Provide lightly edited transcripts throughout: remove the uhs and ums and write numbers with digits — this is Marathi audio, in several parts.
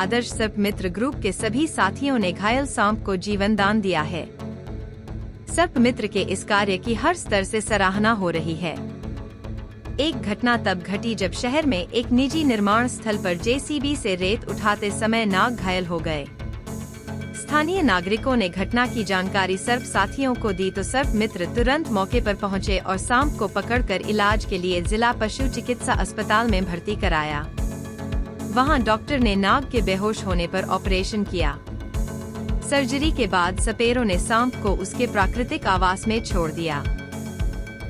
आदर्श सर्प मित्र ग्रुप के सभी साथियों ने घायल सांप को जीवन दान दिया है। सर्प मित्र के इस कार्य की हर स्तर से सराहना हो रही है। एक घटना तब घटी जब शहर में एक निजी निर्माण स्थल पर जेसीबी से रेत उठाते समय नाग घायल हो गए। स्थानीय नागरिकों ने घटना की जानकारी सर्प साथियों को दी तो सर्प मित्र तुरंत मौके पर पहुंचे और सांप को पकड़कर इलाज के लिए जिला पशु चिकित्सा अस्पताल में भर्ती कराया। वहां डॉक्टर ने नाग के बेहोश होने पर ऑपरेशन किया। सर्जरी के बाद सपेरों ने सांप को उसके प्राकृतिक आवास में छोड़ दिया।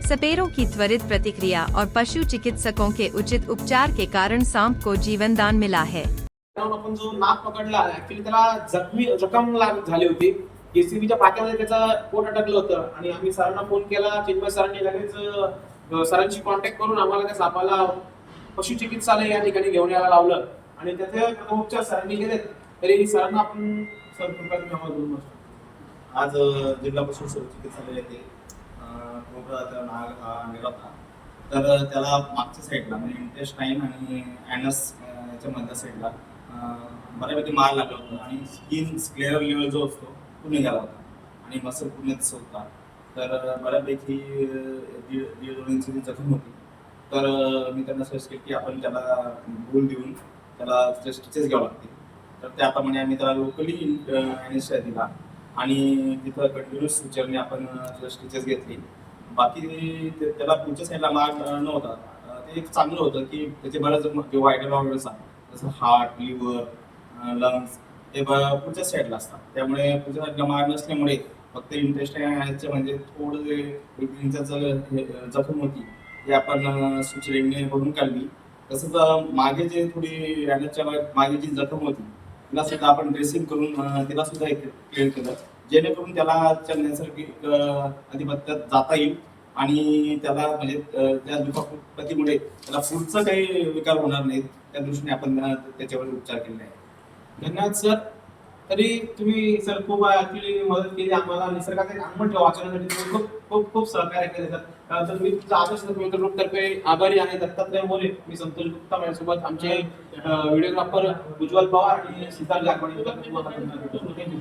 सपेरों की त्वरित प्रतिक्रिया और पशु चिकित्सकों के उचित उपचार के कारण सांप को जीवन दान मिला है। आपण जो नाग पकडला ऍक्च्युअली त्याला जखम झाली होती। जेसीबीच्या पाट्यामध्ये त्याचा पोट अटकलं होतं आणि आम्ही सरांना फोन केला। चिन्मय सरांनी लगेच सरांशी कॉन्टॅक्ट करून आम्हाला त्या सापाला पशु चिकित्सालय या ठिकाणी घेऊन यायला लावलं आणि त्याचे प्रथमोपचार सरांनी केले। तरी सरांना आपण सर कृपया तुम्ही आज जिल्हा पशु चिकित्सालय येथे कोबरा नाग हा गेला होता। तर त्याला मागच्या साईडला म्हणजे इंटेस्टाईन आणि ॲनस याच्या मधल्या साईडला बऱ्यापैकी मार लागला होता आणि स्किन स्क्लेअर लेवल जो असतो तो निघाला होता आणि मसल पूर्ण दिसत होता। तर बऱ्यापैकी दीड इंची जखम होती। तर मी त्यांना सजेस्ट केलं की आपण त्याला गोल देऊन त्याला स्टिचेस घ्यावं लागतील। तर त्याप्रमाणे आम्ही त्याला लोकली ॲनेस्थेशिया दिला आणि तिथं कंटिन्युअस सुचरने आपण स्टिचेस घेतली। बाकी त्याला पुढच्या साईडला मार नव्हता। ते एक चांगलं होतं की त्याचे बऱ्याच व्हायटल ऑर्गन्स आहेत जसं हार्ट, लिव्हर, लंग्स हे पुढच्या साईडला असतात। त्यामुळे पुढच्या साईडला मार नसल्यामुळे फक्त इंटेस्टाईनचे म्हणजे थोडं जे जखम होती ती आपण सुचरेने भरून काढली। तसंच मागे जे थोडी ॲनसच्या मागे जी जखम होती तिला सुद्धा आपण ड्रेसिंग करून तिला सुद्धा क्लिअर केलं, जेणेकरून त्याला नैसर्गिक आधिपत्यात जाता येईल आणि त्याला म्हणजे त्या दुखापतीमुळे त्याला पुढचं काही विकार होणार नाहीत त्या दृष्टीने आपण त्याच्यावर उपचार केले आहे। धन्यवाद सर। तरी तुम्ही सर खूप ऍक्च्युअली मदत केली आम्हाला। निसर्गाचे अंगण वाचवण्यासाठी तुम्ही खूप खूप सहकार्य केले सर। तर मी तुमचा आदर्श मित्र ग्रुपतर्फे आभारी आहे। दत्तात्रय मोरे, मी संतोष गुप्ता माझ्यासोबत आमचे व्हिडिओग्राफर उज्ज्वल पवार आणि सिद्धार्थ गारवाणी।